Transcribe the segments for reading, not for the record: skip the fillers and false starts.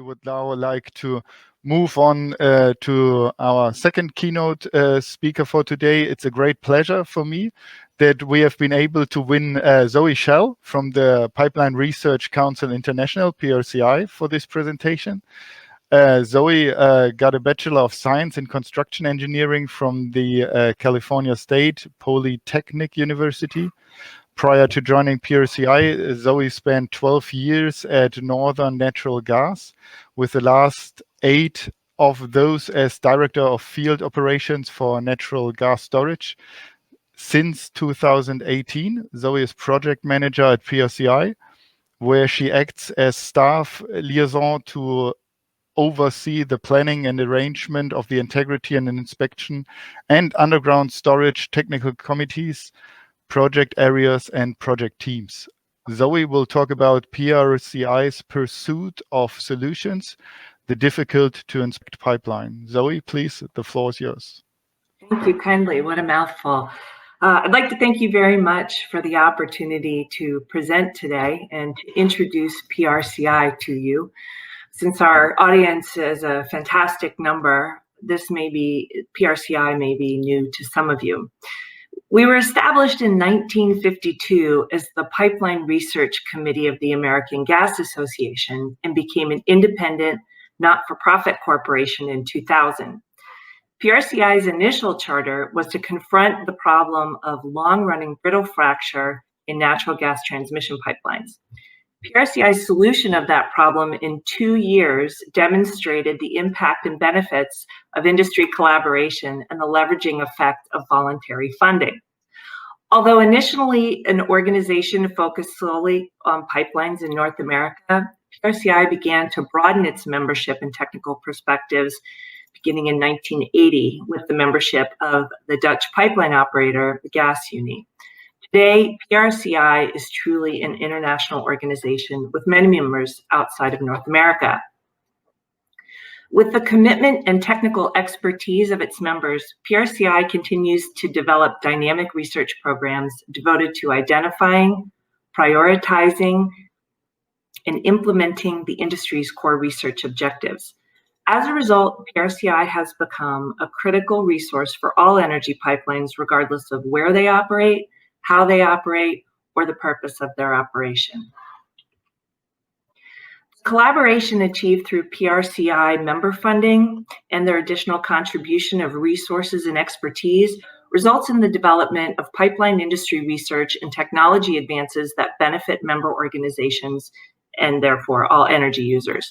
would now like to move on to our second keynote speaker for today. It's a great pleasure for me that we have been able to win Zoe Shall from the Pipeline Research Council International, PRCI, for this presentation. Zoe got a Bachelor of Science in Construction Engineering from the California State Polytechnic University. Prior to joining PRCI, Zoe spent 12 years at Northern Natural Gas, with the last 8 of those as Director of Field Operations for Natural Gas Storage. Since 2018, Zoe is Project Manager at PRCI, where she acts as staff liaison to oversee the planning and arrangement of the integrity and inspection and underground storage technical committees, project areas, and project teams. Zoe will talk about PRCI's pursuit of solutions, the difficult to inspect pipeline. Zoe, please, the floor is yours. Thank you kindly. What a mouthful. I'd like to thank you very much for the opportunity to present today and to introduce PRCI to you. Since our audience is a fantastic number, PRCI may be new to some of you. We were established in 1952 as the Pipeline Research Committee of the American Gas Association and became an independent, not-for-profit corporation in 2000. PRCI's initial charter was to confront the problem of long-running brittle fracture in natural gas transmission pipelines. PRCI's solution of that problem in 2 years demonstrated the impact and benefits of industry collaboration and the leveraging effect of voluntary funding. Although initially an organization focused solely on pipelines in North America, PRCI began to broaden its membership and technical perspectives beginning in 1980 with the membership of the Dutch pipeline operator, the Gasunie. Today, PRCI is truly an international organization with many members outside of North America. With the commitment and technical expertise of its members, PRCI continues to develop dynamic research programs devoted to identifying, prioritizing, and implementing the industry's core research objectives. As a result, PRCI has become a critical resource for all energy pipelines, regardless of where they operate, how they operate, or the purpose of their operation. Collaboration achieved through PRCI member funding and their additional contribution of resources and expertise results in the development of pipeline industry research and technology advances that benefit member organizations and therefore all energy users.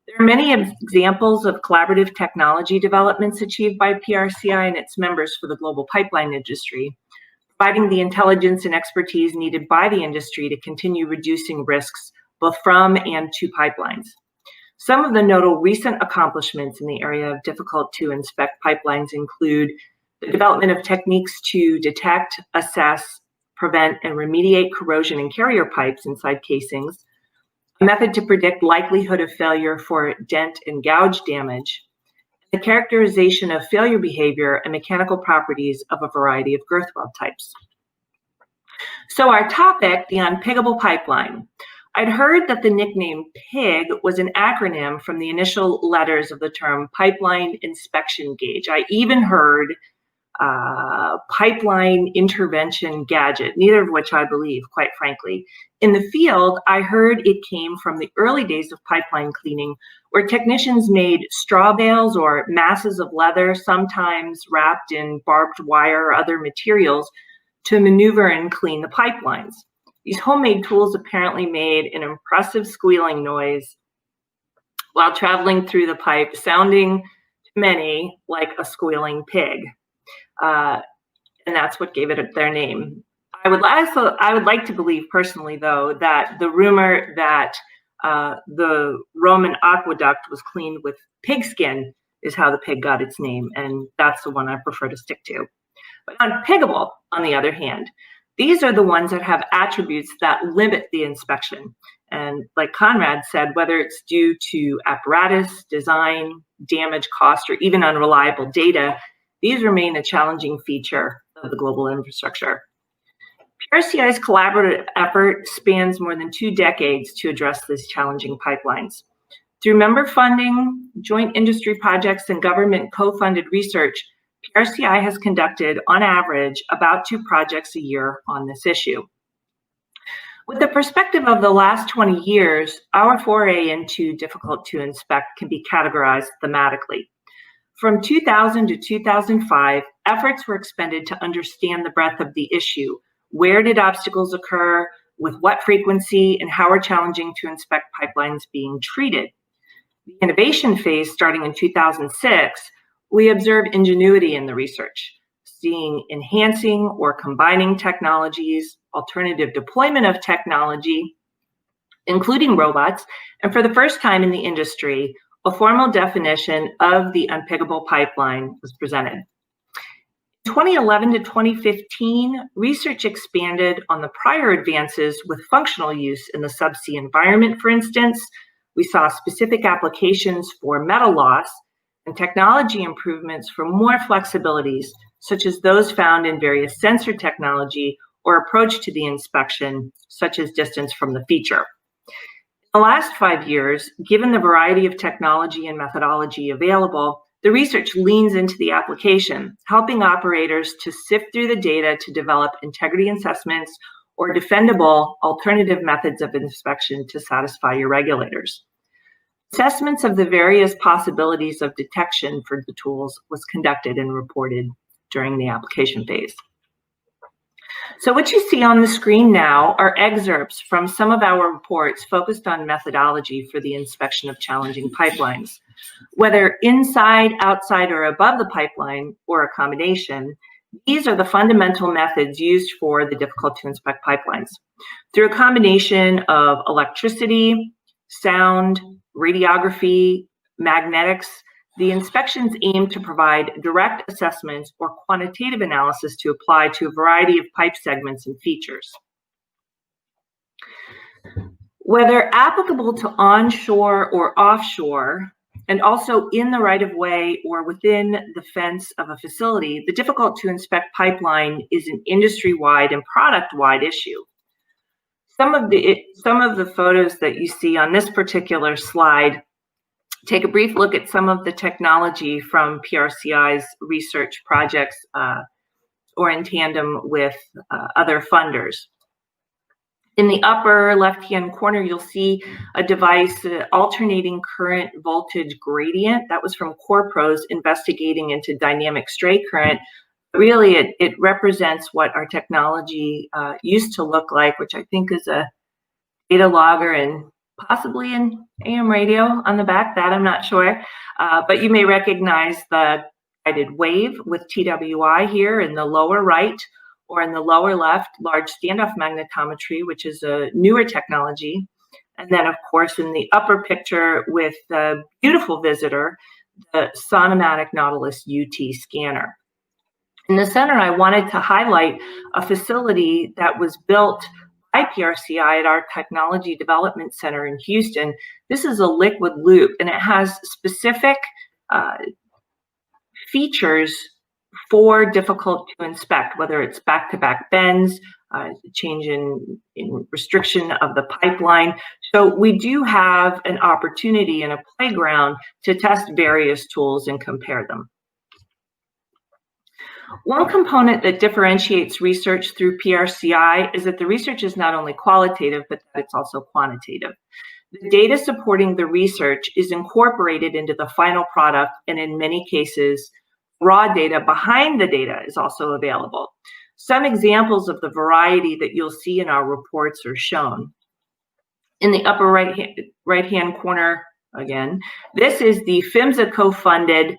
There are many examples of collaborative technology developments achieved by PRCI and its members for the global pipeline industry, providing the intelligence and expertise needed by the industry to continue reducing risks both from and to pipelines. Some of the notable recent accomplishments in the area of difficult to inspect pipelines include the development of techniques to detect, assess, prevent, and remediate corrosion in carrier pipes inside casings, a method to predict likelihood of failure for dent and gouge damage, the characterization of failure behavior and mechanical properties of a variety of girth weld types. So our topic, the unpiggable pipeline. I'd heard that the nickname PIG was an acronym from the initial letters of the term pipeline inspection gauge. I even heard pipeline intervention gadget, neither of which I believe, quite frankly. In the field, I heard it came from the early days of pipeline cleaning, where technicians made straw bales or masses of leather, sometimes wrapped in barbed wire or other materials, to maneuver and clean the pipelines. These homemade tools apparently made an impressive squealing noise while traveling through the pipe, sounding to many like a squealing pig. And that's what gave it their name. I would like to believe personally, though, that the rumor that the Roman aqueduct was cleaned with pigskin is how the pig got its name, and that's the one I prefer to stick to. But unpiggable, on the other hand, these are the ones that have attributes that limit the inspection. And like Conrad said, whether it's due to apparatus, design, damage, cost, or even unreliable data, these remain a challenging feature of the global infrastructure. PRCI's collaborative effort spans more than 2 decades to address these challenging pipelines. Through member funding, joint industry projects, and government co-funded research, PRCI has conducted, on average, about 2 projects a year on this issue. With the perspective of the last 20 years, our foray into difficult to inspect can be categorized thematically. From 2000 to 2005, efforts were expended to understand the breadth of the issue. Where did obstacles occur, with what frequency, and how are challenging to inspect pipelines being treated? The innovation phase, starting in 2006, we observed ingenuity in the research, seeing enhancing or combining technologies, alternative deployment of technology, including robots, and for the first time in the industry, a formal definition of the unpickable pipeline was presented. In 2011 to 2015, research expanded on the prior advances with functional use in the subsea environment, for instance. We saw specific applications for metal loss and technology improvements for more flexibilities, such as those found in various sensor technology or approach to the inspection, such as distance from the feature. In the last 5 years, given the variety of technology and methodology available, the research leans into the application, helping operators to sift through the data to develop integrity assessments or defendable alternative methods of inspection to satisfy your regulators. Assessments of the various possibilities of detection for the tools was conducted and reported during the application phase. So what you see on the screen now are excerpts from some of our reports focused on methodology for the inspection of challenging pipelines. Whether inside, outside, or above the pipeline, or a combination, these are the fundamental methods used for the difficult to inspect pipelines. Through a combination of electricity, sound, radiography, magnetics, the inspections aim to provide direct assessments or quantitative analysis to apply to a variety of pipe segments and features. Whether applicable to onshore or offshore, and also in the right-of-way or within the fence of a facility, the difficult to inspect pipeline is an industry-wide and product-wide issue. Some of the photos that you see on this particular slide take a brief look at some of the technology from PRCI's research projects or in tandem with other funders. In the upper left-hand corner, you'll see a device, alternating current voltage gradient. That was from CorePros investigating into dynamic stray current. Really, it represents what our technology used to look like, which I think is a data logger and possibly an AM radio on the back, that I'm not sure. But you may recognize the guided wave with TWI here in the lower right, or in the lower left, large standoff magnetometry, which is a newer technology. And then, of course, in the upper picture with the beautiful visitor, the Sonomatic Nautilus UT scanner. In the center, I wanted to highlight a facility that was built by PRCI at our Technology Development Center in Houston. This is a liquid loop, and it has specific features for difficult to inspect, whether it's back-to-back bends, change in restriction of the pipeline. So we do have an opportunity and a playground to test various tools and compare them. One component that differentiates research through PRCI is that the research is not only qualitative, but that it's also quantitative. The data supporting the research is incorporated into the final product, and in many cases, raw data behind the data is also available. Some examples of the variety that you'll see in our reports are shown. In the upper right-hand corner, again, this is the PHMSA co-funded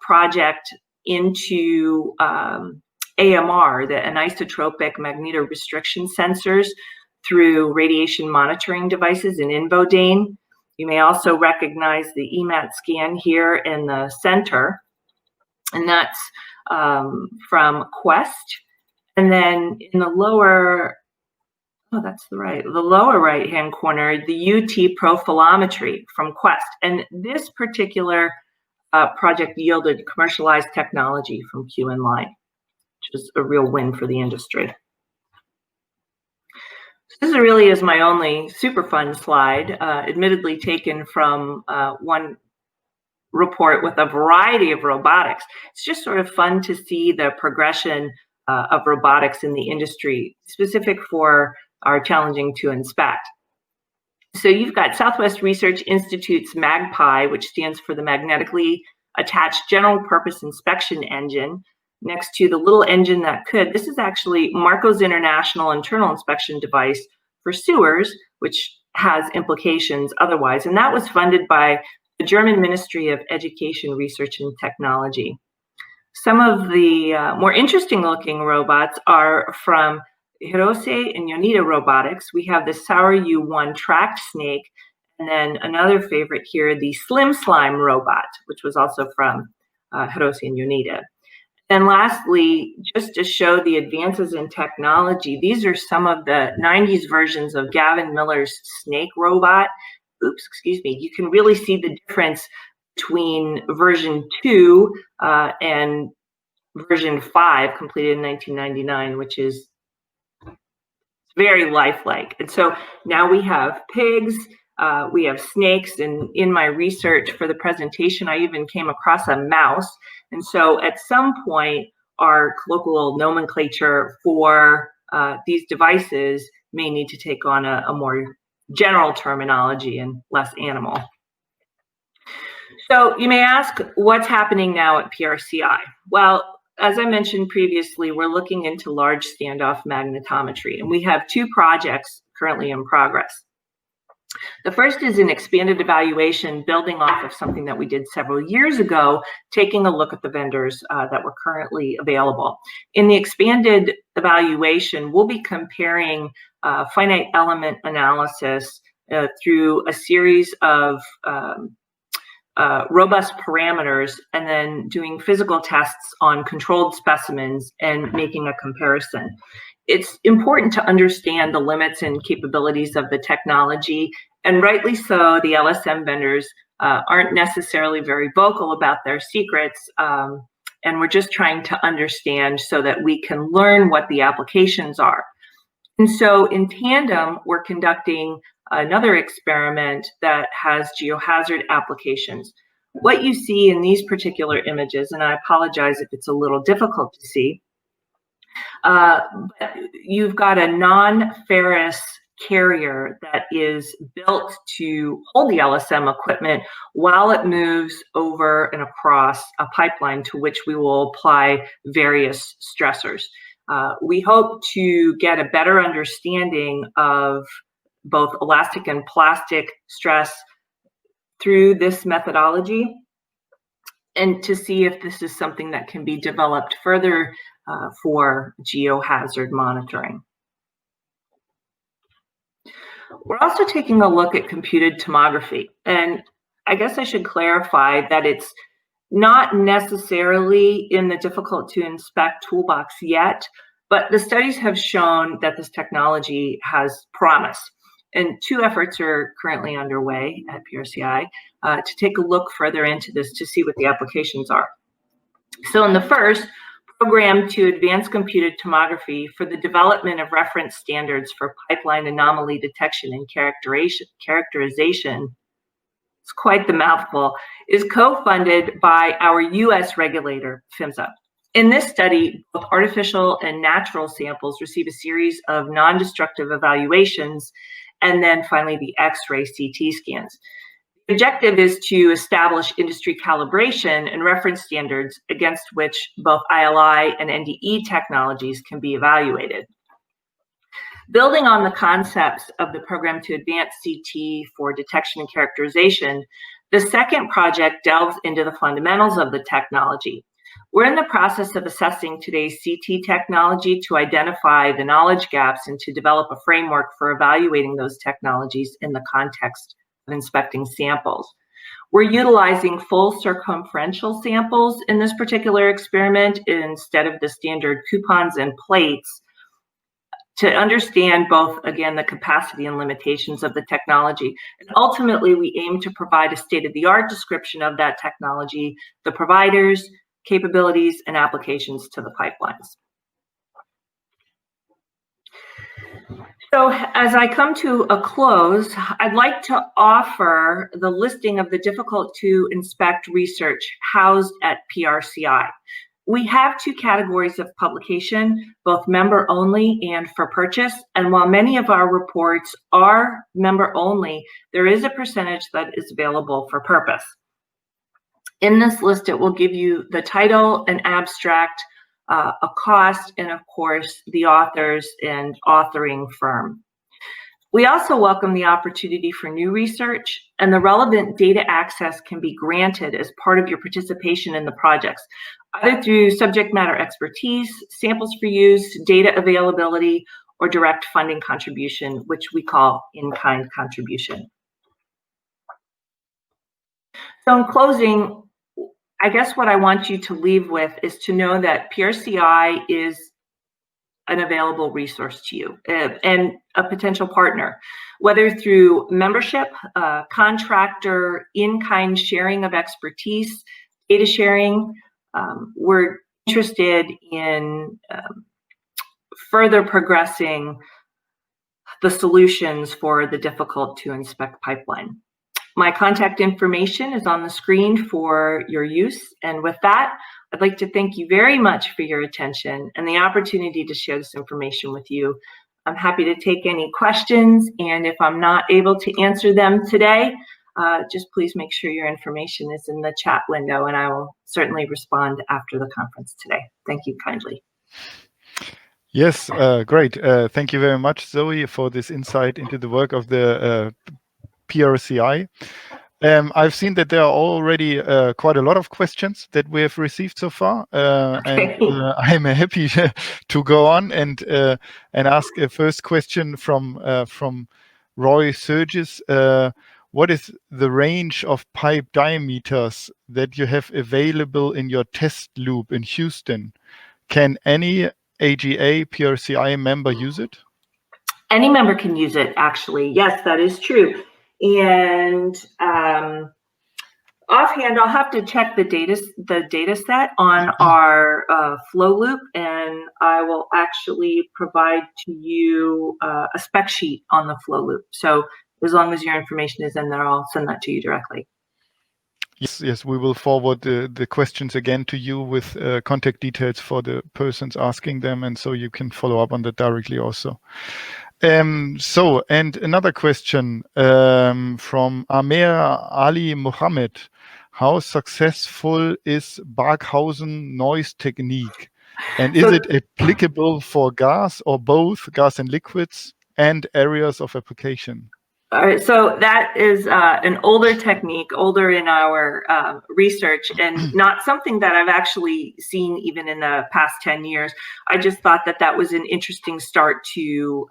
project into AMR, the anisotropic magnetorestriction sensors, through radiation monitoring devices in Invodane. You may also recognize the EMAT scan here in the center, and that's from Quest. And then in the lower, the lower right-hand corner, the UT profilometry from Quest. And this particular project yielded commercialized technology from QNline, which is a real win for the industry. This really is my only super fun slide, admittedly taken from one report with a variety of robotics. It's just sort of fun to see the progression of robotics in the industry, specific for our challenging to inspect. So you've got Southwest Research Institute's MAGPI, which stands for the Magnetically Attached General Purpose Inspection Engine, next to the little engine that could. This is actually Marco's International Internal Inspection Device for sewers, which has implications otherwise. And that was funded by the German Ministry of Education, Research, and Technology. Some of the more interesting looking robots are from Hirose and Yoneda Robotics. We have the Sauryu-1 tracked snake, and then another favorite here, the Slim Slime robot, which was also from Hirose and Yoneda. And lastly, just to show the advances in technology, these are some of the 90s versions of Gavin Miller's snake robot. Oops, excuse me. You can really see the difference between version 2 and version 5, completed in 1999, which is very lifelike. And so now we have pigs, we have snakes, and in my research for the presentation, I even came across a mouse. And so at some point, our colloquial nomenclature for these devices may need to take on a more general terminology and less animal. So you may ask, what's happening now at PRCI? Well, as I mentioned previously, we're looking into large standoff magnetometry, and we have 2 projects currently in progress. The first is an expanded evaluation building off of something that we did several years ago, taking a look at the vendors that were currently available. In the expanded evaluation, we'll be comparing finite element analysis through a series of robust parameters, and then doing physical tests on controlled specimens and making a comparison. It's important to understand the limits and capabilities of the technology, and rightly so, the LSM vendors aren't necessarily very vocal about their secrets, and we're just trying to understand so that we can learn what the applications are. And so in tandem, we're conducting another experiment that has geohazard applications. What you see in these particular images, and I apologize if it's a little difficult to see, you've got a non-ferrous carrier that is built to hold the LSM equipment while it moves over and across a pipeline to which we will apply various stressors. We hope to get a better understanding of both elastic and plastic stress through this methodology, and to see if this is something that can be developed further for geohazard monitoring. We're also taking a look at computed tomography, and I guess I should clarify that it's not necessarily in the difficult to inspect toolbox yet, but the studies have shown that this technology has promise. And 2 efforts are currently underway at PRCI to take a look further into this to see what the applications are. So in the first, program to advance computed tomography for the development of reference standards for pipeline anomaly detection and characterization, it's quite the mouthful, is co-funded by our US regulator, PHMSA. In this study, both artificial and natural samples receive a series of non-destructive evaluations, and then finally the X-ray CT scans. The objective is to establish industry calibration and reference standards against which both ILI and NDE technologies can be evaluated. Building on the concepts of the program to advance CT for detection and characterization, the second project delves into the fundamentals of the technology. We're in the process of assessing today's CT technology to identify the knowledge gaps and to develop a framework for evaluating those technologies in the context of inspecting samples. We're utilizing full circumferential samples in this particular experiment instead of the standard coupons and plates to understand both, again, the capacity and limitations of the technology. And ultimately, we aim to provide a state-of-the-art description of that technology, the providers, capabilities, and applications to the pipelines. So as I come to a close, I'd like to offer the listing of the difficult to inspect research housed at PRCI. We have two categories of publication, both member only and for purchase. And while many of our reports are member only, there is a percentage that is available for purpose. In this list, it will give you the title, an abstract, a cost, and of course, the authors and authoring firm. We also welcome the opportunity for new research, and the relevant data access can be granted as part of your participation in the projects, either through subject matter expertise, samples for use, data availability, or direct funding contribution, which we call in-kind contribution. So in closing, I guess what I want you to leave with is to know that PRCI is an available resource to you and a potential partner, whether through membership, contractor, in-kind sharing of expertise, data sharing. We're interested in further progressing the solutions for the difficult to inspect pipeline. My contact information is on the screen for your use. And with that, I'd like to thank you very much for your attention and the opportunity to share this information with you. I'm happy to take any questions, and if I'm not able to answer them today, just please make sure your information is in the chat window, and I will certainly respond after the conference today. Thank you kindly. Yes, great. Thank you very much, Zoe, for this insight into the work of the PRCI. I've seen that there are already quite a lot of questions that we have received so far, and I'm happy to go on and ask a first question from Roy Surges. What is the range of pipe diameters that you have available in your test loop in Houston? Can any AGA PRCI member use it? Any member can use it, actually. Yes, that is true. And offhand, I'll have to check the data set on our flow loop, and I will actually provide to you a spec sheet on the flow loop. So as long as your information is in there, I'll send that to you directly. Yes, we will forward the questions again to you with contact details for the persons asking them, and so you can follow up on that directly also. So, and another question from Amer Ali Mohammed. How successful is Barkhausen noise technique? And is it applicable for gas or both, gas and liquids, and areas of application? All right, so that is an older technique, older in our research, and not something that I've actually seen even in the past 10 years. I just thought that that was an interesting start to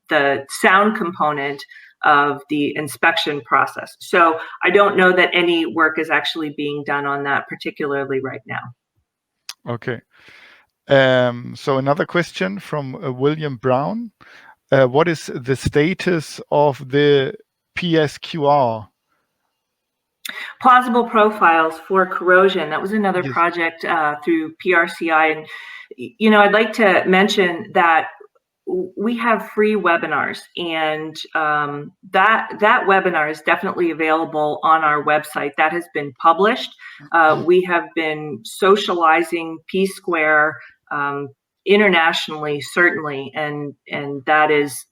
the sound component of the inspection process. So I don't know that any work is actually being done on that particularly right now. Okay. So another question from William Brown. What is the status of the PSQR? Plausible profiles for corrosion. That was another project through PRCI. And, you know, I'd like to mention that we have free webinars, and that webinar is definitely available on our website. That has been published. We have been socializing P-Square internationally, certainly, and that is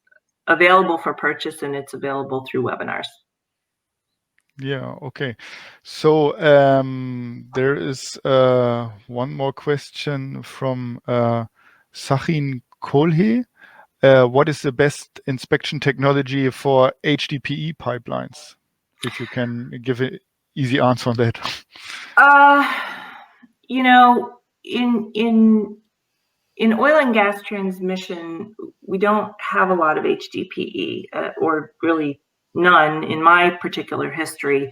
available for purchase, and it's available through webinars. Yeah, okay. So there is one more question from Sachin Kolhe. What is the best inspection technology for HDPE pipelines? If you can give an easy answer on that. You know, in oil and gas transmission, we don't have a lot of HDPE, or really none in my particular history.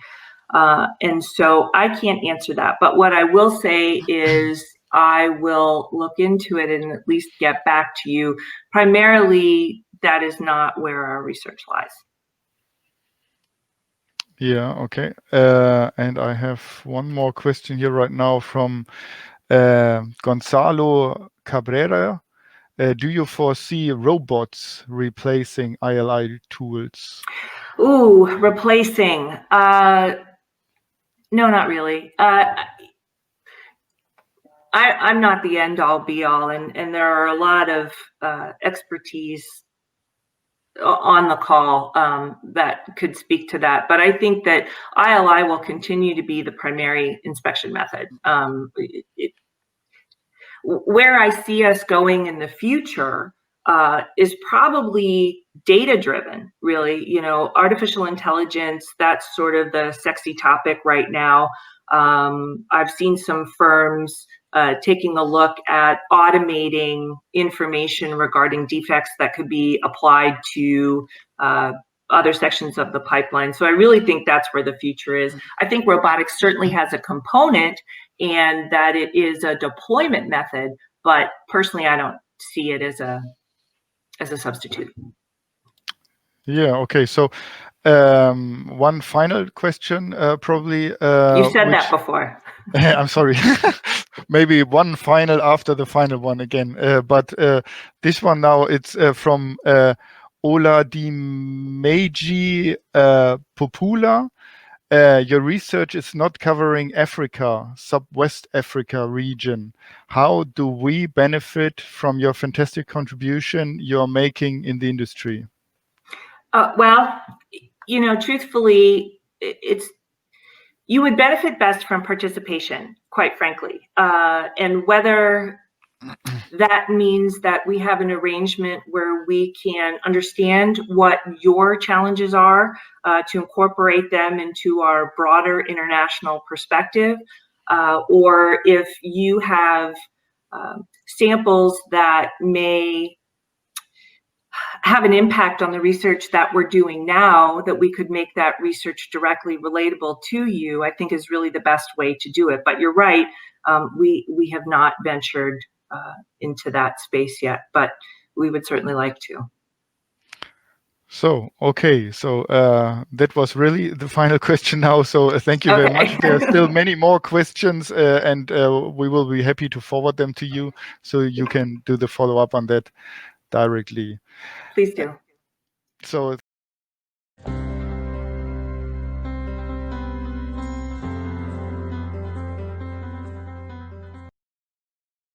And so I can't answer that. But what I will say is I will look into it and at least get back to you. Primarily, that is not where our research lies. Yeah, okay. And I have one more question here right now from Gonzalo Cabrera. Do you foresee robots replacing ILI tools? Ooh, replacing. No, not really. I'm not the end all be all, and there are a lot of expertise on the call that could speak to that. But I think that ILI will continue to be the primary inspection method. Where I see us going in the future is probably data driven, really. You know, artificial intelligence, that's sort of the sexy topic right now. I've seen some firms taking a look at automating information regarding defects that could be applied to other sections of the pipeline. So I really think that's where the future is. I think robotics certainly has a component and that it is a deployment method, but personally, I don't see it as a substitute. Yeah, okay. So one final question, probably. You said that before. I'm sorry. Maybe one final after the final one again. But this one now, it's from Ola Di Meiji Popula. Your research is not covering Africa, sub-West Africa region. How do we benefit from your fantastic contribution you're making in the industry? Well, you know, truthfully, you would benefit best from participation, quite frankly. And whether that means that we have an arrangement where we can understand what your challenges are to incorporate them into our broader international perspective, or if you have samples that may have an impact on the research that we're doing now, that we could make that research directly relatable to you, I think is really the best way to do it. But you're right, we have not ventured into that space yet, but we would certainly like to. So, okay, so that was really the final question now. So thank you very much. There are still many more questions and we will be happy to forward them to you so you can do the follow-up on that directly. Please do. So